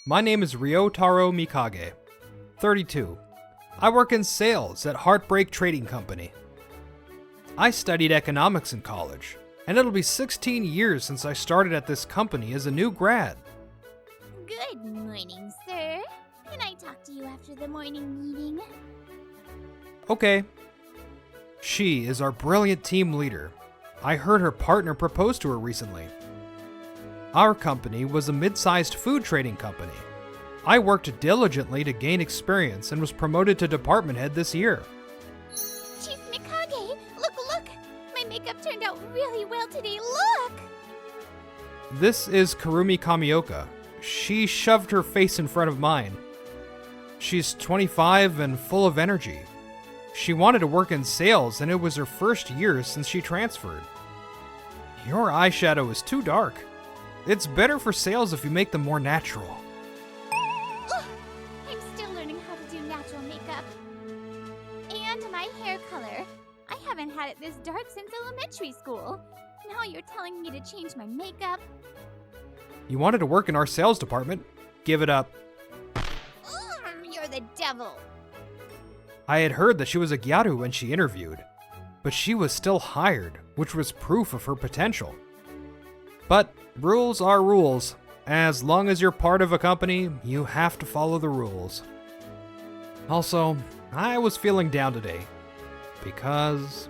My name is Ryotaro Mikage, 32. I work in sales at Heartbreak Trading Company. I studied economics in college, and it'll be 16 years since I started at this company as a new grad. Good morning, sir. Can I talk to you after the morning meeting? Okay. She is our brilliant team leader. I heard her partner propose to her recently. Our company was a mid-sized food trading company. I worked diligently to gain experience and was promoted to department head this year. Chief Mikage, look! My makeup turned out really well today, look! This is Kurumi Kamioka. She shoved her face in front of mine. She's 25 and full of energy. She wanted to work in sales, and it was her first year since she transferred. Your eyeshadow is too dark. It's better for sales if you make them more natural. Ugh, I'm still learning how to do natural makeup. And my hair color. I haven't had it this dark since elementary school. Now you're telling me to change my makeup. You wanted to work in our sales department? Give it up. You're the devil. I had heard that she was a gyaru when she interviewed, but she was still hired, which was proof of her potential. But rules are rules. As long as you're part of a company, you have to follow the rules. Also, I was feeling down today, because...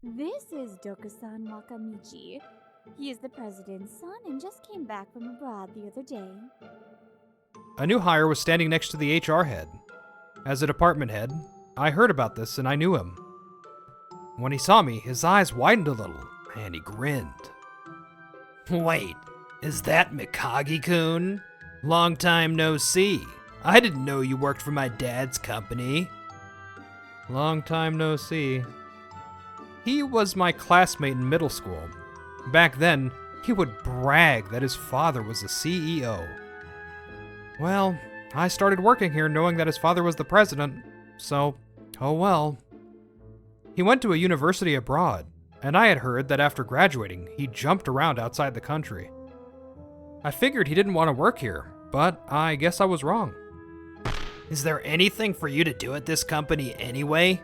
This is Dokusan Wakamichi. He is the president's son and just came back from abroad the other day. A new hire was standing next to the HR head. As a department head, I heard about this and I knew him. When he saw me, his eyes widened a little, and he grinned. Wait, is that Mikage-kun? Long time no see. I didn't know you worked for my dad's company. Long time no see. He was my classmate in middle school. Back then, he would brag that his father was the CEO. Well, I started working here knowing that his father was the president, so, oh well. He went to a university abroad, and I had heard that after graduating, he jumped around outside the country. I figured he didn't want to work here, but I guess I was wrong. Is there anything for you to do at this company anyway?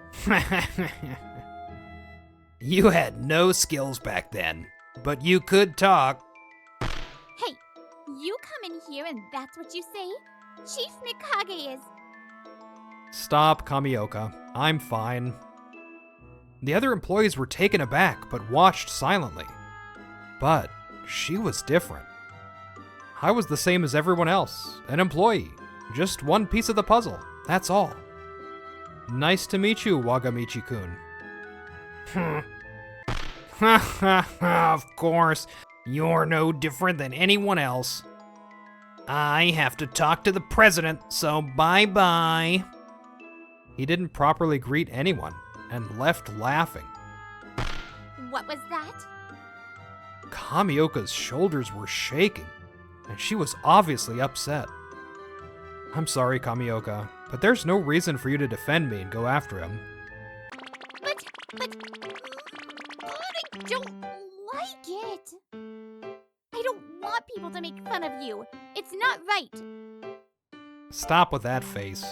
You had no skills back then, but you could talk. Hey, you come in here and that's what you say? Chief Mikage is... Stop, Kamioka. I'm fine. The other employees were taken aback, but watched silently. But she was different. I was the same as everyone else, an employee. Just one piece of the puzzle, that's all. Nice to meet you, Wagamichi-kun. Ha ha ha, of course. You're no different than anyone else. I have to talk to the president, so bye-bye. He didn't properly greet anyone and left laughing. What was that? Kamioka's shoulders were shaking, and she was obviously upset. I'm sorry, Kamioka, but there's no reason for you to defend me and go after him. But I don't like it. I don't want people to make fun of you. It's not right. Stop with that face.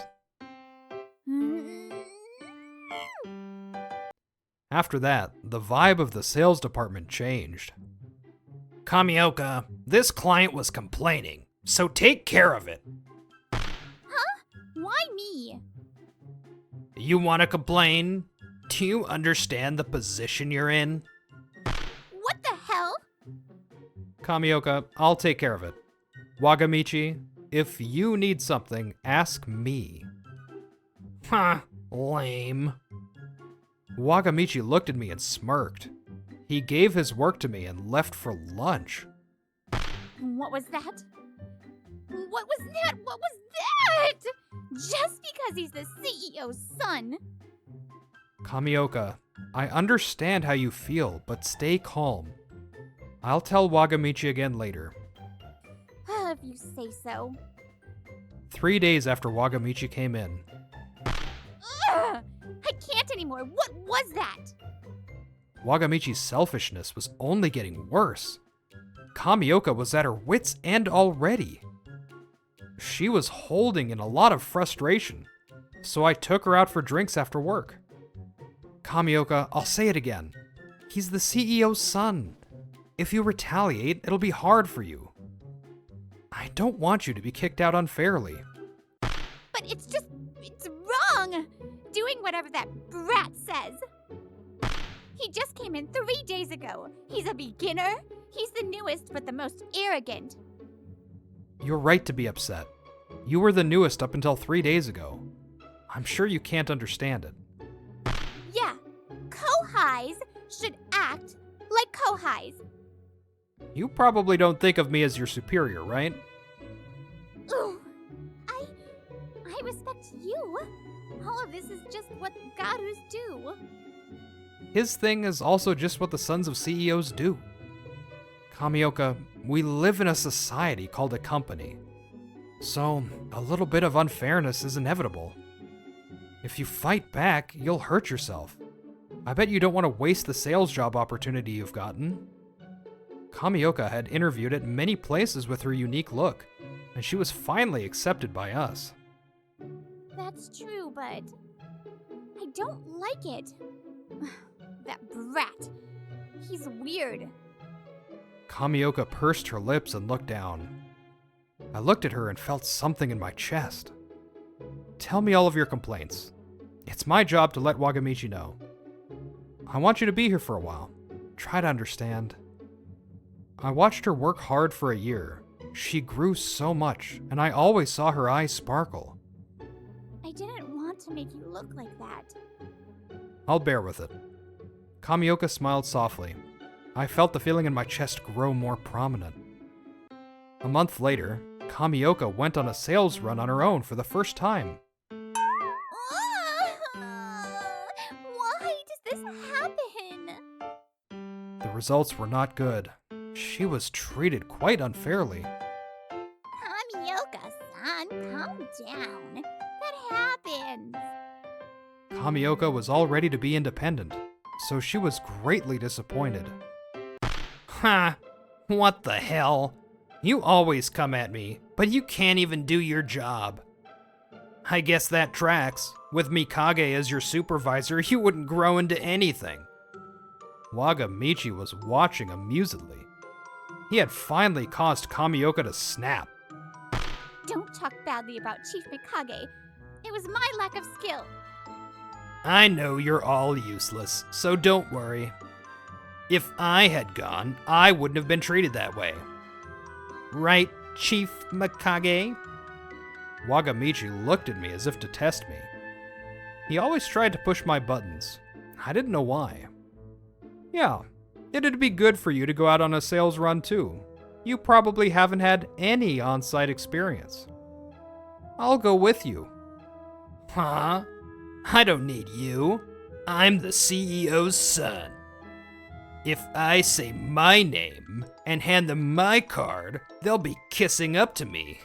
After that, the vibe of the sales department changed. Kamioka, this client was complaining, so take care of it. Huh? Why me? You want to complain? Do you understand the position you're in? What the hell? Kamioka, I'll take care of it. Wagamichi, if you need something, ask me. Huh, lame. Wagamichi looked at me and smirked. He gave his work to me and left for lunch. What was that? What was that? What was that? Just because he's the CEO's son. Kamioka, I understand how you feel, but stay calm. I'll tell Wagamichi again later. If you say so. 3 days after Wagamichi came in. Ugh! I can't anymore. What was that? Wagamichi's selfishness was only getting worse. Kamioka was at her wits' end already. She was holding in a lot of frustration, so I took her out for drinks after work. Kamioka, I'll say it again. He's the CEO's son. If you retaliate, it'll be hard for you. I don't want you to be kicked out unfairly. But it's wrong! Doing whatever that brat says. He just came in 3 days ago. He's a beginner. He's the newest, but the most arrogant. You're right to be upset. You were the newest up until 3 days ago. I'm sure you can't understand it. Yeah, Kohais should act like Kohais. You probably don't think of me as your superior, right? Ooh, I respect you. All of this is just what gyarus do. His thing is also just what the sons of CEOs do. Kamioka, we live in a society called a company. So, a little bit of unfairness is inevitable. If you fight back, you'll hurt yourself. I bet you don't want to waste the sales job opportunity you've gotten. Kamioka had interviewed at many places with her unique look, and she was finally accepted by us. That's true, but I don't like it. That brat. He's weird. Kamioka pursed her lips and looked down. I looked at her and felt something in my chest. Tell me all of your complaints. It's my job to let Wagamichi know. I want you to be here for a while. Try to understand. I watched her work hard for a year. She grew so much, and I always saw her eyes sparkle. I didn't want to make you look like that. I'll bear with it. Kamioka smiled softly. I felt the feeling in my chest grow more prominent. A month later, Kamioka went on a sales run on her own for the first time. Why does this happen? The results were not good. She was treated quite unfairly. Kamioka-san, calm down. That happens. Kamioka was all ready to be independent, so she was greatly disappointed. Ha! What the hell? You always come at me, but you can't even do your job. I guess that tracks. With Mikage as your supervisor, you wouldn't grow into anything. Wagamichi was watching amusedly. He had finally caused Kamioka to snap. Don't talk badly about Chief Mikage. It was my lack of skill. I know you're all useless, so don't worry. If I had gone, I wouldn't have been treated that way. Right, Chief Mikage? Wagamichi looked at me as if to test me. He always tried to push my buttons. I didn't know why. Yeah, it'd be good for you to go out on a sales run too. You probably haven't had any on-site experience. I'll go with you. Huh? I don't need you. I'm the CEO's son. If I say my name and hand them my card, they'll be kissing up to me.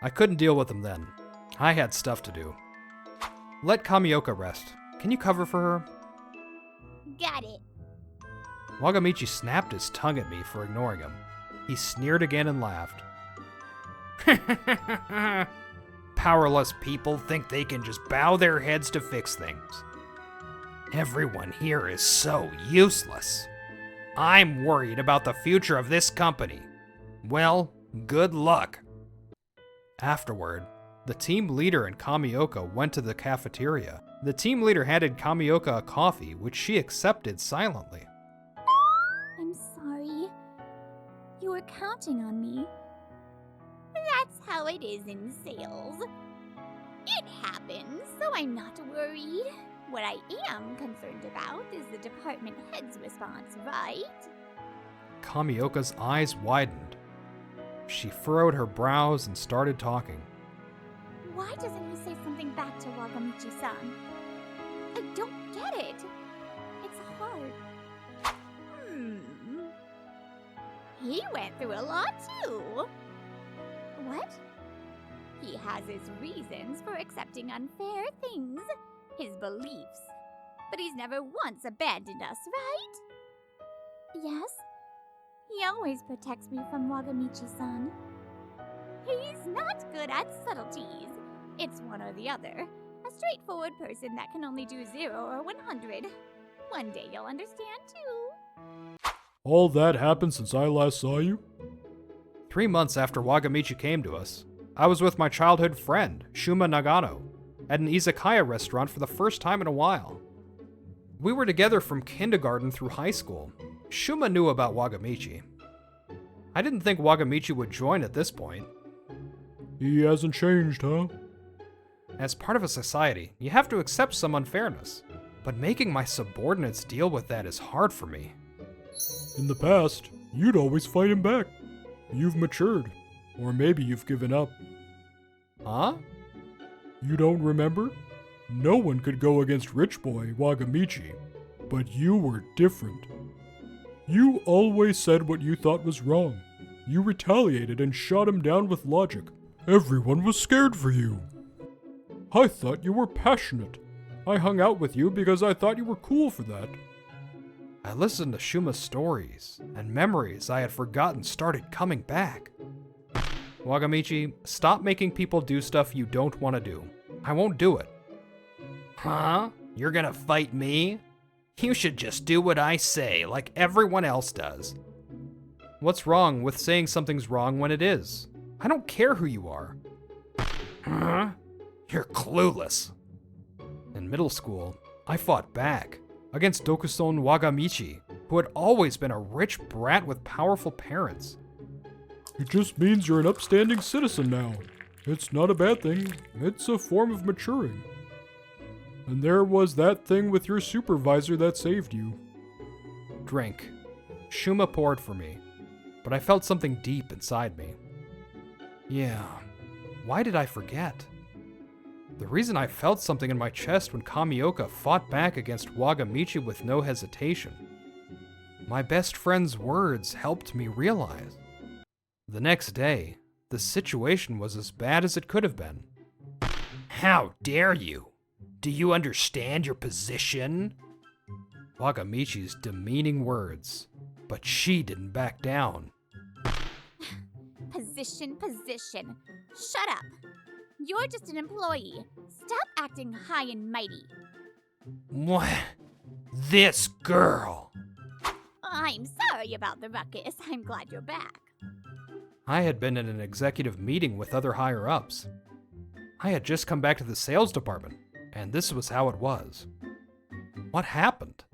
I couldn't deal with them then. I had stuff to do. Let Kamioka rest. Can you cover for her? Got it. Wagamichi snapped his tongue at me for ignoring him. He sneered again and laughed. Powerless people think they can just bow their heads to fix things. Everyone here is so useless. I'm worried about the future of this company. Well, good luck. Afterward, the team leader and Kamioka went to the cafeteria. The team leader handed Kamioka a coffee, which she accepted silently. I'm sorry. You were counting on me. That's how it is in sales. It happens, so I'm not worried. What I am concerned about is the department head's response, right? Kamioka's eyes widened. She furrowed her brows and started talking. Why doesn't he say something back to Wagamichi-san? I don't get it. It's hard. He went through a lot too. What? He has his reasons for accepting unfair things, his beliefs. But he's never once abandoned us, right? Yes. He always protects me from Wagamichi-san. He's not good at subtleties. It's one or the other. A straightforward person that can only do 0 or 100. One day you'll understand too. All that happened since I last saw you? 3 months after Wagamichi came to us, I was with my childhood friend, Shuma Nagano, at an izakaya restaurant for the first time in a while. We were together from kindergarten through high school. Shuma knew about Wagamichi. I didn't think Wagamichi would join at this point. He hasn't changed, huh? As part of a society, you have to accept some unfairness, but making my subordinates deal with that is hard for me. In the past, you'd always fight him back. You've matured. Or maybe you've given up. Huh? You don't remember? No one could go against Rich Boy Wagamichi, but you were different. You always said what you thought was wrong. You retaliated and shot him down with logic. Everyone was scared for you. I thought you were passionate. I hung out with you because I thought you were cool for that. I listened to Shuma's stories, and memories I had forgotten started coming back. Wagamichi, stop making people do stuff you don't want to do. I won't do it. Huh? You're gonna fight me? You should just do what I say, like everyone else does. What's wrong with saying something's wrong when it is? I don't care who you are. Huh? You're clueless. In middle school, I fought back against Dokuson Wagamichi, who had always been a rich brat with powerful parents. It just means you're an upstanding citizen now. It's not a bad thing. It's a form of maturing. And there was that thing with your supervisor that saved you. Drink. Shuma poured for me, but I felt something deep inside me. Yeah, why did I forget? The reason I felt something in my chest when Kamioka fought back against Wagamichi with no hesitation. My best friend's words helped me realize. The next day, the situation was as bad as it could have been. How dare you? Do you understand your position? Wagamichi's demeaning words, but she didn't back down. Position. Shut up. You're just an employee. Stop acting high and mighty. What? This girl. I'm sorry about the ruckus. I'm glad you're back. I had been in an executive meeting with other higher-ups. I had just come back to the sales department, and this was how it was. What happened?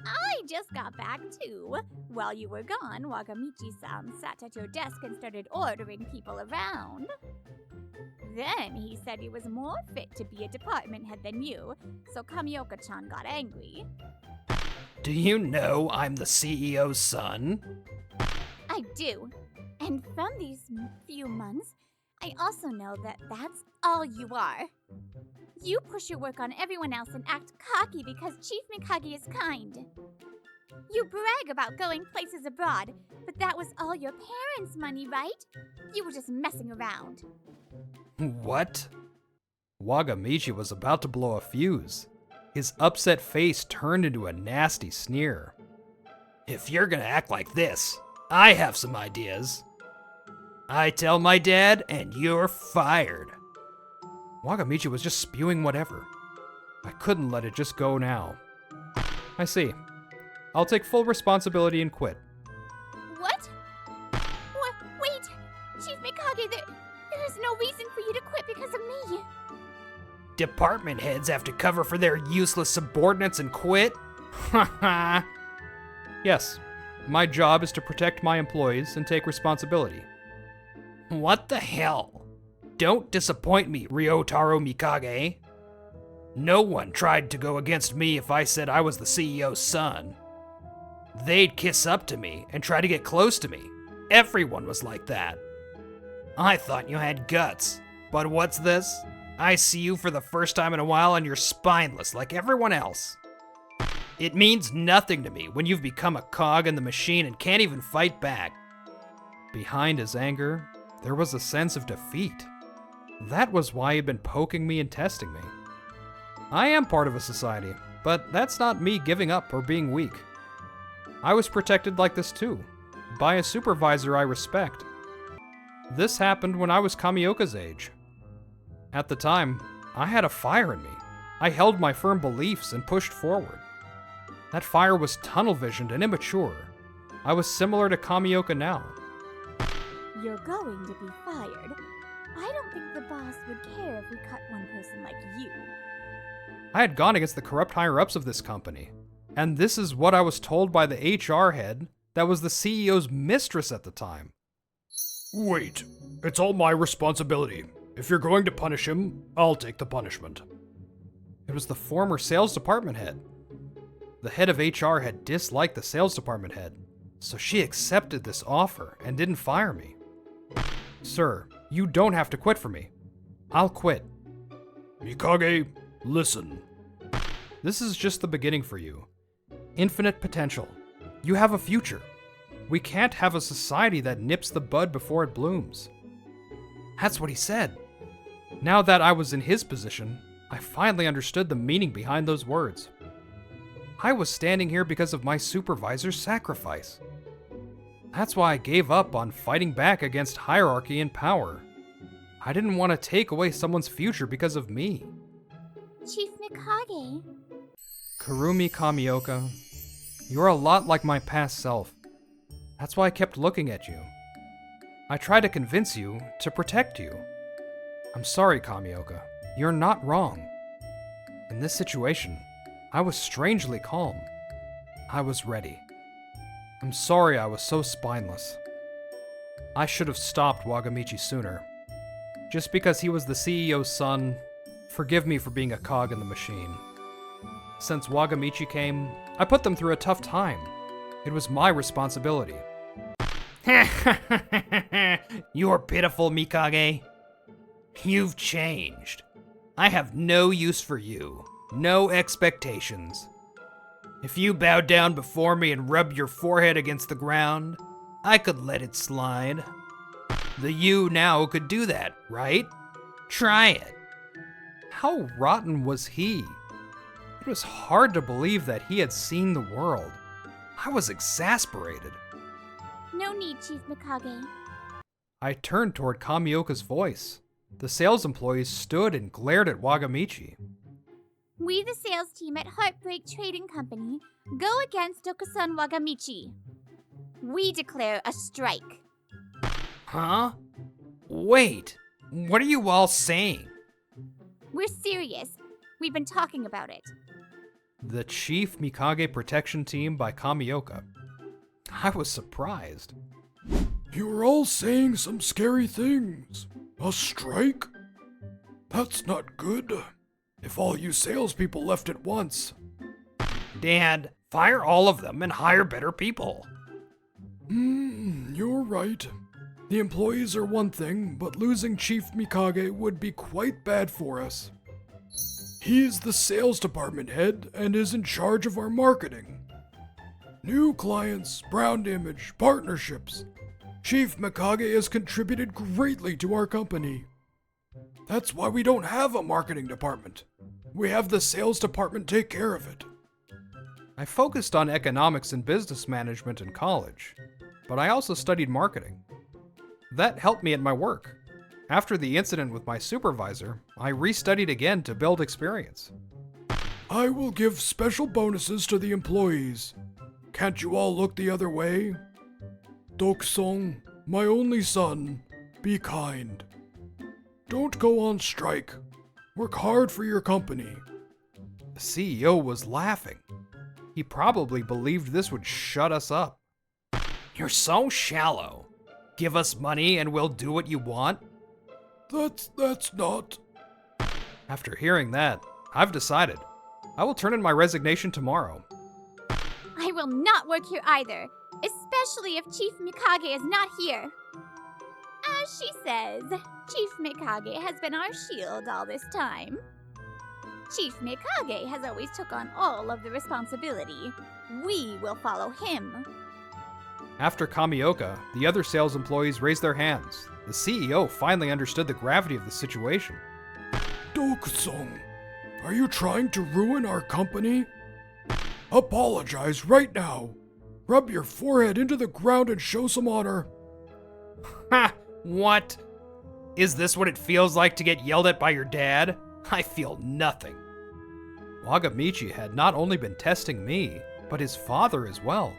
I just got back too. While you were gone, Wagamichi-san sat at your desk and started ordering people around. Then he said he was more fit to be a department head than you, so Kamioka-chan got angry. Do you know I'm the CEO's son? I do. And from these few months, I also know that that's all you are. You push your work on everyone else and act cocky because Chief Mikage is kind. You brag about going places abroad, but that was all your parents' money, right? You were just messing around. What? Wagamichi was about to blow a fuse. His upset face turned into a nasty sneer. If you're gonna act like this, I have some ideas. I tell my dad, and you're fired. Wagamichi was just spewing whatever. I couldn't let it just go now. I see. I'll take full responsibility and quit. What? Wait! Chief Mikage, there is no reason for you to quit because of me. Department heads have to cover for their useless subordinates and quit? Haha. Yes, my job is to protect my employees and take responsibility. What the hell? Don't disappoint me, Ryotaro Mikage. No one tried to go against me if I said I was the CEO's son. They'd kiss up to me and try to get close to me. Everyone was like that. I thought you had guts, but what's this? I see you for the first time in a while and you're spineless like everyone else. It means nothing to me when you've become a cog in the machine and can't even fight back. Behind his anger, there was a sense of defeat. That was why he'd been poking me and testing me. I am part of a society, but that's not me giving up or being weak. I was protected like this too, by a supervisor I respect. This happened when I was Kamioka's age. At the time, I had a fire in me. I held my firm beliefs and pushed forward. That fire was tunnel-visioned and immature. I was similar to Kamioka now. You're going to be fired. I don't think the boss would care if we cut one person like you. I had gone against the corrupt higher-ups of this company, and this is what I was told by the HR head that was the CEO's mistress at the time. Wait, it's all my responsibility. If you're going to punish him, I'll take the punishment. It was the former sales department head. The head of HR had disliked the sales department head, so she accepted this offer and didn't fire me. Sir, you don't have to quit for me. I'll quit. Mikage, listen. This is just the beginning for you. Infinite potential. You have a future. We can't have a society that nips the bud before it blooms. That's what he said. Now that I was in his position, I finally understood the meaning behind those words. I was standing here because of my supervisor's sacrifice. That's why I gave up on fighting back against hierarchy and power. I didn't want to take away someone's future because of me. Chief Mikage. Kurumi Kamioka, you're a lot like my past self. That's why I kept looking at you. I tried to convince you to protect you. I'm sorry, Kamioka. You're not wrong. In this situation, I was strangely calm. I was ready. I'm sorry I was so spineless. I should have stopped Wagamichi sooner. Just because he was the CEO's son, forgive me for being a cog in the machine. Since Wagamichi came, I put them through a tough time. It was my responsibility. You're pitiful, Mikage. You've changed. I have no use for you, no expectations. If you bow down before me and rub your forehead against the ground, I could let it slide. The you now could do that, right? Try it. How rotten was he? It was hard to believe that he had seen the world. I was exasperated. No need, Chief Mikage. I turned toward Kamioka's voice. The sales employees stood and glared at Wagamichi. We, the sales team at Heartbreak Trading Company, go against Dokusan Wagamichi. We declare a strike. Huh? Wait, what are you all saying? We're serious. We've been talking about it. The Chief Mikage Protection Team by Kamioka. I was surprised. You were all saying some scary things. A strike? That's not good. If all you salespeople left at once. Dad, fire all of them and hire better people. You're right. The employees are one thing, but losing Chief Mikage would be quite bad for us. He's the sales department head and is in charge of our marketing. New clients, brand image, partnerships. Chief Mikage has contributed greatly to our company. That's why we don't have a marketing department. We have the sales department take care of it. I focused on economics and business management in college, but I also studied marketing. That helped me at my work. After the incident with my supervisor, I restudied again to build experience. I will give special bonuses to the employees. Can't you all look the other way? Doksong, my only son, be kind. Don't go on strike. Work hard for your company. The CEO was laughing. He probably believed this would shut us up. You're so shallow. Give us money and we'll do what you want? That's not... After hearing that, I've decided. I will turn in my resignation tomorrow. I will not work here either, especially if Chief Mikage is not here. As she says, Chief Mikage has been our shield all this time. Chief Mikage has always took on all of the responsibility. We will follow him. After Kamioka, the other sales employees raised their hands. The CEO finally understood the gravity of the situation. Dokusong, are you trying to ruin our company? Apologize right now. Rub your forehead into the ground and show some honor. Ha! What? Is this what it feels like to get yelled at by your dad? I feel nothing. Wagamichi had not only been testing me, but his father as well.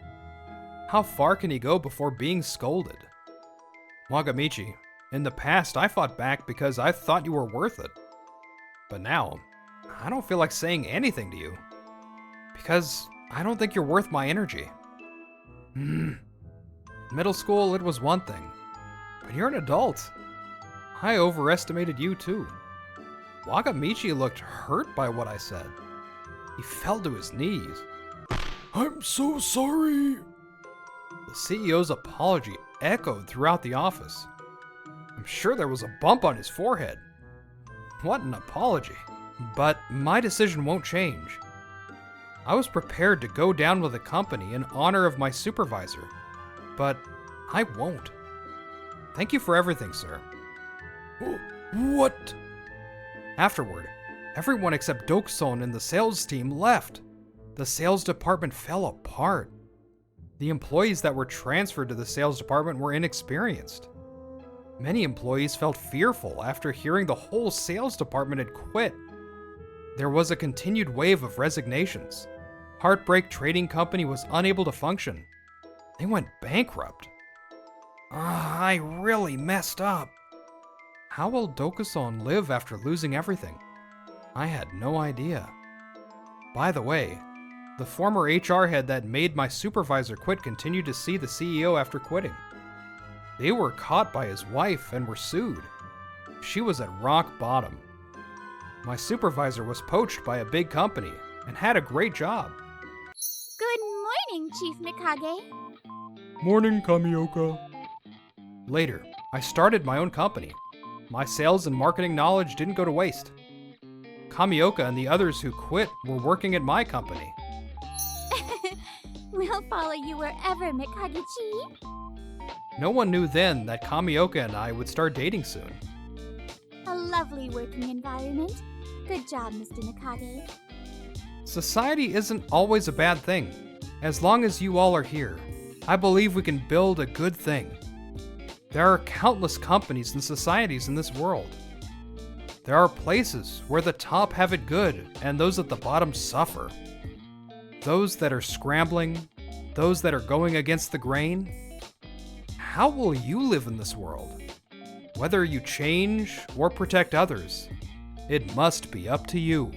How far can he go before being scolded? Wagamichi, in the past I fought back because I thought you were worth it. But now, I don't feel like saying anything to you. Because I don't think you're worth my energy. In middle school, it was one thing. But you're an adult. I overestimated you too. Wagamichi looked hurt by what I said. He fell to his knees. I'm so sorry. The CEO's apology echoed throughout the office. I'm sure there was a bump on his forehead. What an apology. But my decision won't change. I was prepared to go down with the company in honor of my supervisor, but I won't. Thank you for everything, sir. What? Afterward, everyone except Dokuson and the sales team left. The sales department fell apart. The employees that were transferred to the sales department were inexperienced. Many employees felt fearful after hearing the whole sales department had quit. There was a continued wave of resignations. Heartbreak Trading Company was unable to function. They went bankrupt. I really messed up. How will Dokuson live after losing everything? I had no idea. By the way, the former HR head that made my supervisor quit continued to see the CEO after quitting. They were caught by his wife and were sued. She was at rock bottom. My supervisor was poached by a big company and had a great job. Good morning, Chief Mikage. Morning, Kamioka. Later, I started my own company. My sales and marketing knowledge didn't go to waste. Kamioka and the others who quit were working at my company. We'll follow you wherever, Mikage-chi. No one knew then that Kamioka and I would start dating soon. A lovely working environment. Good job, Mr. Mikage. Society isn't always a bad thing. As long as you all are here, I believe we can build a good thing. There are countless companies and societies in this world. There are places where the top have it good and those at the bottom suffer. Those that are scrambling, those that are going against the grain. How will you live in this world? Whether you change or protect others, it must be up to you.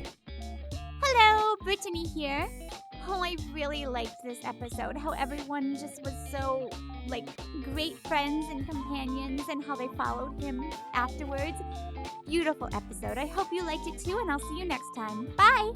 Hello, Brittany here. Oh, I really liked this episode. How everyone just was so, great friends and companions and how they followed him afterwards. Beautiful episode. I hope you liked it too, and I'll see you next time. Bye!